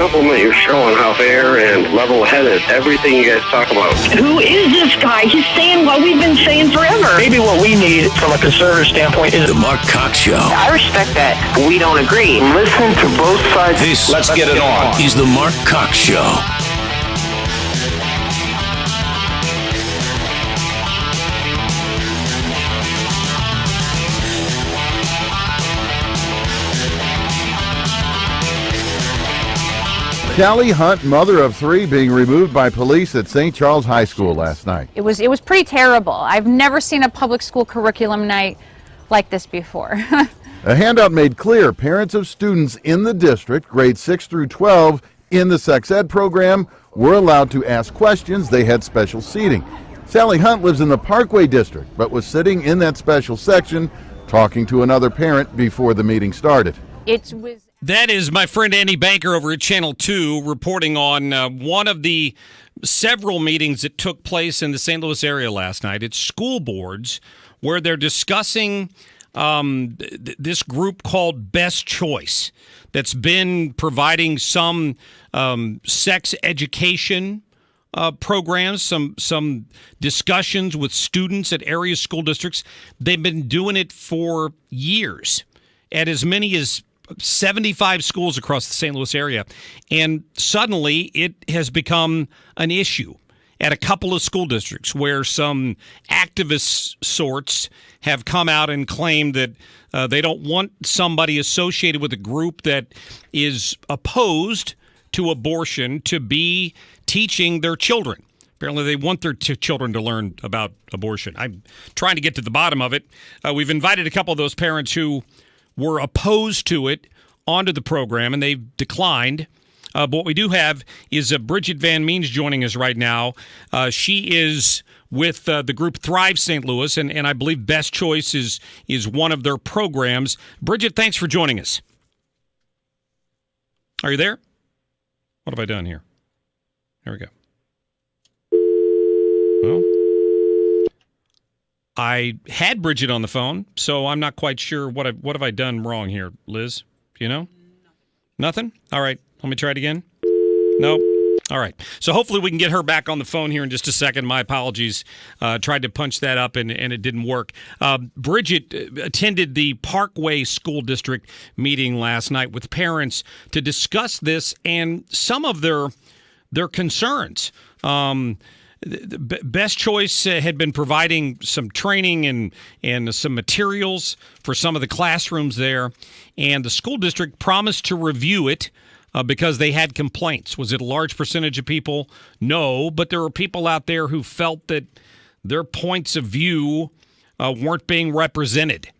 compliment your show on how fair and level-headed everything you guys talk about. Who is this guy? He's saying what we've been saying forever. Maybe what we need from a conservative standpoint is The Mark Cox Show. I respect that. We don't agree. listen to both sides. Let's get it on. Is The Mark Cox Show. Sally Hunt, mother of three, being removed by police at St. Charles High School last night. It was pretty terrible. I've never seen a public school curriculum night like this before. A handout made clear parents of students in the district, grades 6 through 12, in the sex ed program were allowed to ask questions. They had special seating. Sally Hunt lives in the Parkway district, but was sitting in that special section talking to another parent before the meeting started. That is my friend Andy Banker over at Channel 2 reporting on one of the several meetings that took place in the St. Louis area last night. It's school boards where they're discussing this group called Best Choice that's been providing some sex education programs, some discussions with students at area school districts. They've been doing it for years at as many as 75 schools across the St. Louis area. And suddenly it has become an issue at a couple of school districts where some activist sorts have come out and claimed that they don't want somebody associated with a group that is opposed to abortion to be teaching their children. Apparently, they want their children to learn about abortion. I'm trying to get to the bottom of it. We've invited a couple of those parents who were opposed to it onto the program, and they've declined. But what we do have is Bridget Van Means joining us right now. She is with the group Thrive St. Louis, and I believe Best Choice is one of their programs. Bridget, thanks for joining us. Are you there? What have I done here? Here we go. Well, I had Bridget on the phone, so I'm not quite sure what have I done wrong here, Liz? Do you know? Nothing? All right. Let me try it again. Nope. All right. So hopefully we can get her back on the phone here in just a second. My apologies. Tried to punch that up and it didn't work. Bridget attended the Parkway School District meeting last night with parents to discuss this and some of their concerns. Best Choice had been providing some training and some materials for some of the classrooms there, and the school district promised to review it because they had complaints. Was it a large percentage of people? No, but there were people out there who felt that their points of view weren't being represented.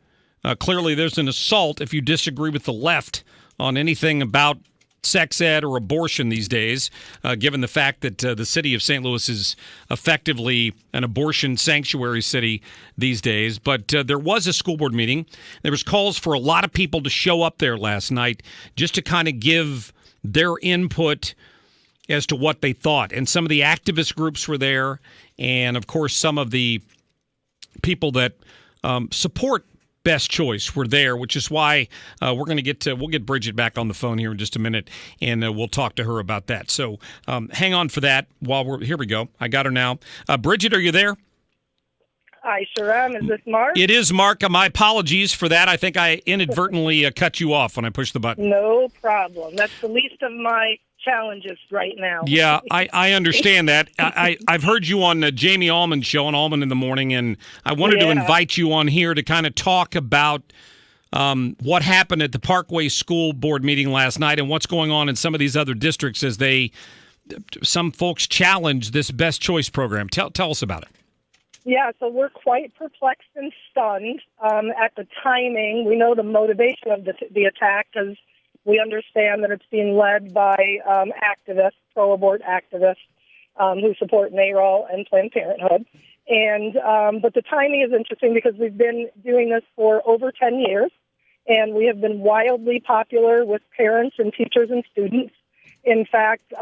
Clearly, there's an assault if you disagree with the left on anything about sex ed or abortion these days, given the fact that the city of St. Louis is effectively an abortion sanctuary city these days. But there was a school board meeting. There was calls for a lot of people to show up there last night just to kind of give their input as to what they thought. And some of the activist groups were there, and of course some of the people that support Best Choice were there, which is why we'll get Bridget back on the phone here in just a minute, and we'll talk to her about that. So hang on for that here we go. I got her now. Bridget, are you there? I sure am. Is this Mark? It is Mark. My apologies for that. I think I inadvertently cut you off when I pushed the button. No problem. That's the least of my challenges right now. Yeah, I understand that. I've heard you on Jamie Allman's show on Allman in the Morning, and I wanted to invite you on here to kind of talk about what happened at the Parkway School Board meeting last night and what's going on in some of these other districts as some folks challenge this Best Choice program. Tell us about it. Yeah, so we're quite perplexed and stunned at the timing. We know the motivation of the attack because we understand that it's being led by activists, pro-abort activists who support NARAL and Planned Parenthood. And but the timing is interesting because we've been doing this for over 10 years, and we have been wildly popular with parents and teachers and students. In fact,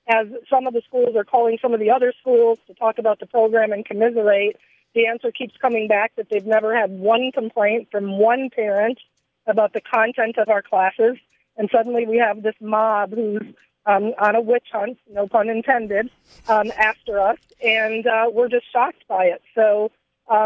as some of the schools are calling some of the other schools to talk about the program and commiserate, the answer keeps coming back that they've never had one complaint from one parent about the content of our classes, and suddenly we have this mob who's on a witch hunt, no pun intended, after us, and we're just shocked by it. So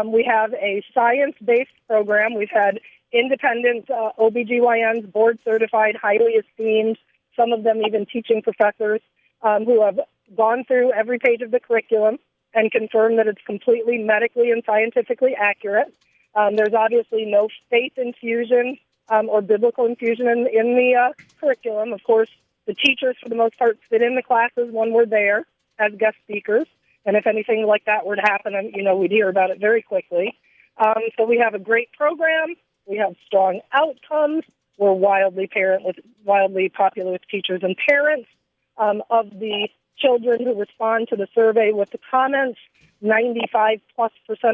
we have a science-based program. We've had independent OBGYNs, board-certified, highly esteemed, some of them even teaching professors who have gone through every page of the curriculum and confirmed that it's completely medically and scientifically accurate. There's obviously no faith infusion or biblical infusion in the curriculum. Of course, the teachers, for the most part, sit in the classes when we're there as guest speakers. And if anything like that were to happen, we'd hear about it very quickly. So we have a great program. We have strong outcomes. We're wildly popular with teachers and parents. Of the children who respond to the survey with the comments, 95+%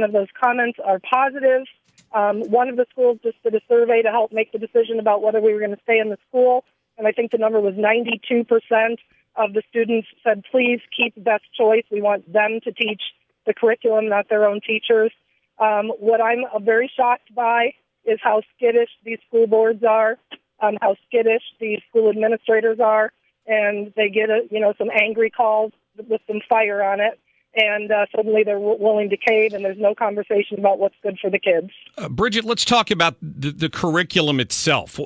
of those comments are positive. One of the schools just did a survey to help make the decision about whether we were going to stay in the school, and I think the number was 92% of the students said, please keep best choice. We want them to teach the curriculum, not their own teachers. What I'm very shocked by is how skittish these school boards are, how skittish these school administrators are, and they get some angry calls with some fire on it. And suddenly they're willing to cave, and there's no conversation about what's good for the kids. Bridget, let's talk about the curriculum itself.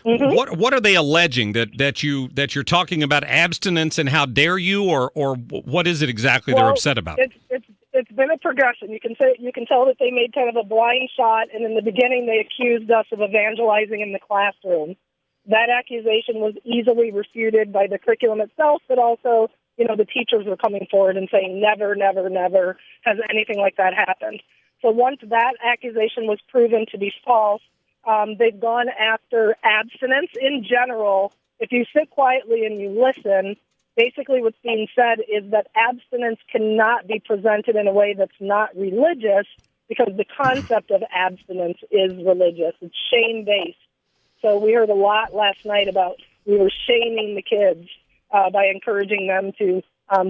What are they alleging that you're talking about abstinence, and how dare you, or what is it exactly they're upset about? It's been a progression. You can tell that they made kind of a blind shot, and in the beginning they accused us of evangelizing in the classroom. That accusation was easily refuted by the curriculum itself, but also the teachers were coming forward and saying never, never, never has anything like that happened. So once that accusation was proven to be false, they've gone after abstinence in general. If you sit quietly and you listen, basically what's being said is that abstinence cannot be presented in a way that's not religious, because the concept of abstinence is religious. It's shame-based. So we heard a lot last night about we were shaming the kids by encouraging them to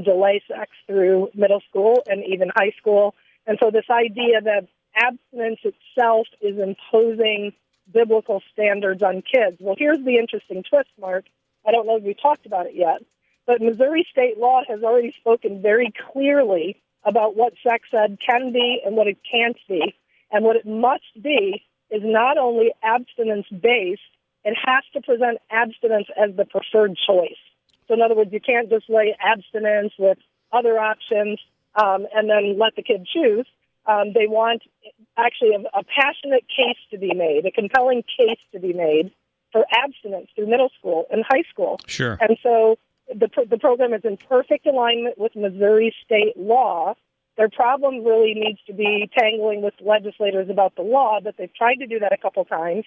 delay sex through middle school and even high school. And so this idea that abstinence itself is imposing biblical standards on kids. Well, here's the interesting twist, Mark. I don't know if we talked about it yet, but Missouri state law has already spoken very clearly about what sex ed can be and what it can't be. And what it must be is not only abstinence-based, it has to present abstinence as the preferred choice. So in other words, you can't just lay abstinence with other options and then let the kid choose. They want actually a passionate case to be made, a compelling case to be made for abstinence through middle school and high school. Sure. And so the program is in perfect alignment with Missouri state law. Their problem really needs to be tangling with legislators about the law, but they've tried to do that a couple times,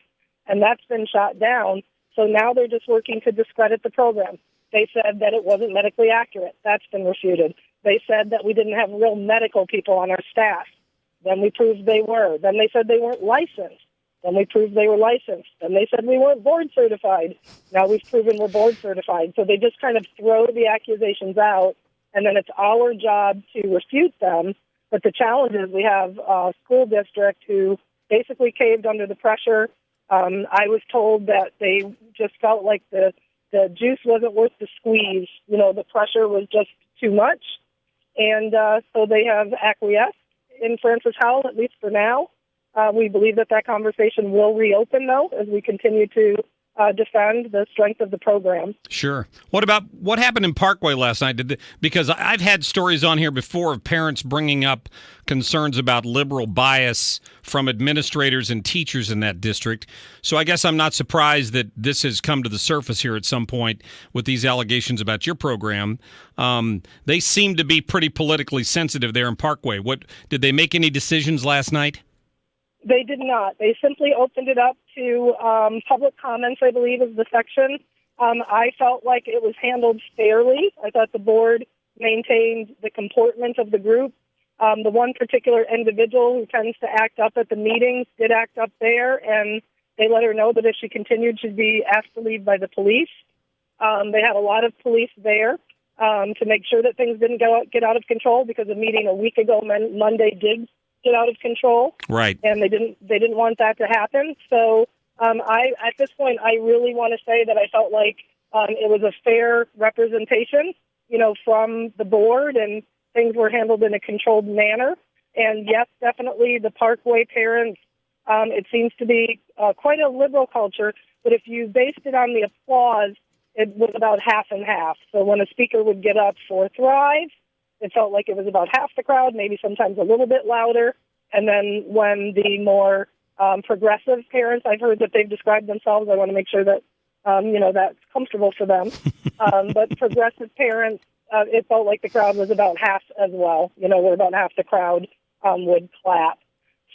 and that's been shot down. So now they're just working to discredit the program. They said that it wasn't medically accurate. That's been refuted. They said that we didn't have real medical people on our staff. Then we proved they were. Then they said they weren't licensed. Then we proved they were licensed. Then they said we weren't board certified. Now we've proven we're board certified. So they just kind of throw the accusations out, and then it's our job to refute them. But the challenge is we have a school district who basically caved under the pressure. I was told that they just felt like the juice wasn't worth the squeeze. The pressure was just too much. And so they have acquiesced in Francis Howell, at least for now. We believe that conversation will reopen, though, as we continue to defend the strength of the program. Sure. What about what happened in Parkway last night? Because I've had stories on here before of parents bringing up concerns about liberal bias from administrators and teachers in that district. So I guess I'm not surprised that this has come to the surface here at some point with these allegations about your program. They seem to be pretty politically sensitive there in Parkway. Did they make any decisions last night? They did not. They simply opened it up to public comments, I believe, is the section. I felt like it was handled fairly. I thought the board maintained the comportment of the group. The one particular individual who tends to act up at the meetings did act up there, and they let her know that if she continued, she'd be asked to leave by the police. They had a lot of police there to make sure that things didn't get out of control, because a meeting a week ago, Monday, did get out of control. Right. And they didn't want that to happen. So At this point, I really want to say that I felt like it was a fair representation, from the board, and things were handled in a controlled manner. And yes, definitely the Parkway parents, it seems to be quite a liberal culture, but if you based it on the applause, it was about half and half. So when a speaker would get up for Thrive, it felt like it was about half the crowd, maybe sometimes a little bit louder. And then when the more progressive parents, I've heard that they've described themselves, I want to make sure that, that's comfortable for them. But progressive parents, it felt like the crowd was about half as well, where about half the crowd would clap.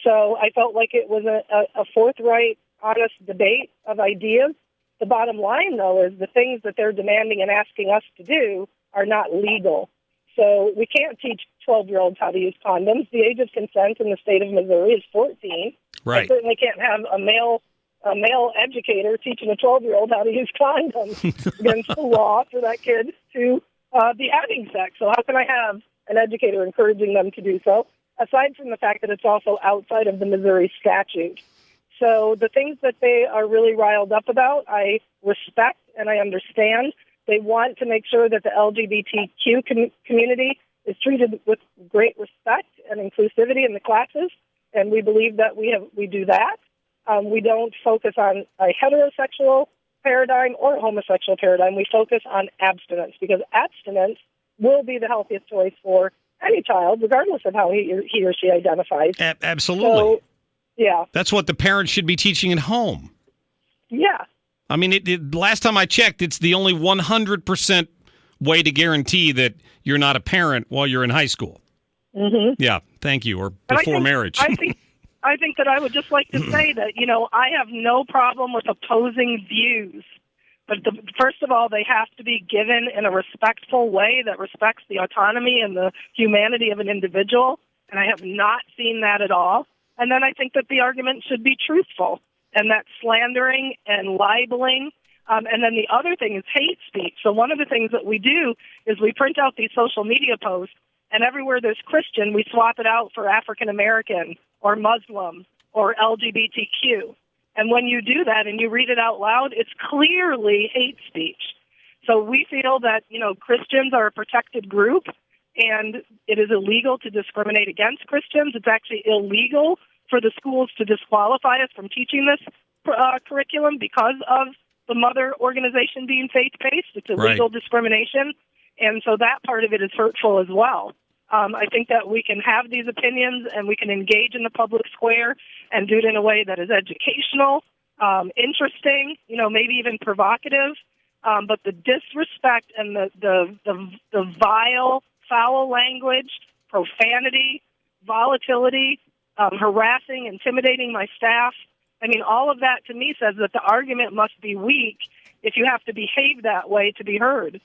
So I felt like it was a forthright, honest debate of ideas. The bottom line, though, is the things that they're demanding and asking us to do are not legal. So we can't teach 12-year-olds how to use condoms. The age of consent in the state of Missouri is 14. Right. I certainly can't have a male educator teaching a 12-year-old how to use condoms against the law for that kid to be having sex. So how can I have an educator encouraging them to do so, aside from the fact that it's also outside of the Missouri statute? So the things that they are really riled up about, I respect and I understand. They want to make sure that the LGBTQ community is treated with great respect and inclusivity in the classes, and we believe that we do that. We don't focus on a heterosexual paradigm or a homosexual paradigm. We focus on abstinence, because abstinence will be the healthiest choice for any child, regardless of how he or she identifies. Absolutely. So, yeah. That's what the parents should be teaching at home. Yeah. I mean, last time I checked, it's the only 100% way to guarantee that you're not a parent while you're in high school. Mm-hmm. Yeah, thank you, or before marriage. I think that I would just like to say that, I have no problem with opposing views. But first of all, they have to be given in a respectful way that respects the autonomy and the humanity of an individual. And I have not seen that at all. And then I think that the argument should be truthful, and that slandering and libeling. And then the other thing is hate speech. So one of the things that we do is we print out these social media posts, and everywhere there's Christian, we swap it out for African American or Muslim or LGBTQ. And when you do that and you read it out loud, it's clearly hate speech. So we feel that, Christians are a protected group, and it is illegal to discriminate against Christians. It's actually illegal for the schools to disqualify us from teaching this curriculum because of the mother organization being faith-based. It's illegal discrimination, and so that part of it is hurtful as well. I think that we can have these opinions and we can engage in the public square and do it in a way that is educational, interesting, maybe even provocative. But the disrespect and the vile, foul language, profanity, volatility, harassing, intimidating my staff, all of that to me says that the argument must be weak if you have to behave that way to be heard.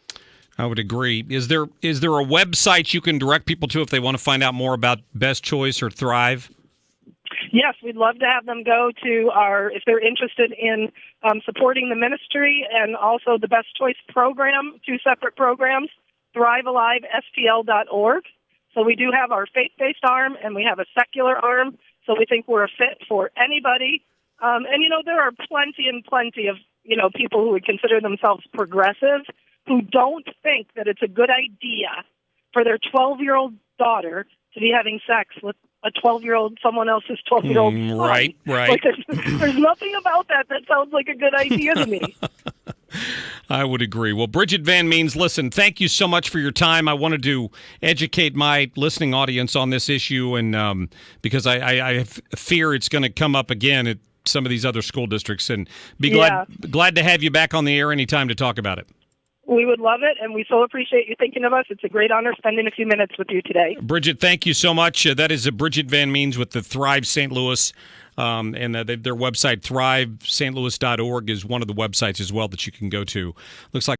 I would agree. Is there a website you can direct people to if they want to find out more about Best Choice or Thrive? Yes, we'd love to have them go to if they're interested in supporting the ministry and also the Best Choice program, 2 separate programs, thrivealivestl.org. So we do have our faith-based arm and we have a secular arm, so we think we're a fit for anybody. And, there are plenty of, people who would consider themselves progressive who don't think that it's a good idea for their 12-year-old daughter to be having sex with a 12-year-old, someone else's 12-year-old son. Right. Like there's nothing about that sounds like a good idea to me. I would agree. Well, Bridget Van Means, listen, thank you so much for your time. I wanted to educate my listening audience on this issue, and because I fear it's going to come up again at some of these other school districts, and be glad to have you back on the air anytime to talk about it. We would love it, and we so appreciate you thinking of us. It's a great honor spending a few minutes with you today. Bridget, thank you so much. That is Bridget Van Means with the Thrive St. Louis, and their website, thrivestlouis.org, is one of the websites as well that you can go to. Looks like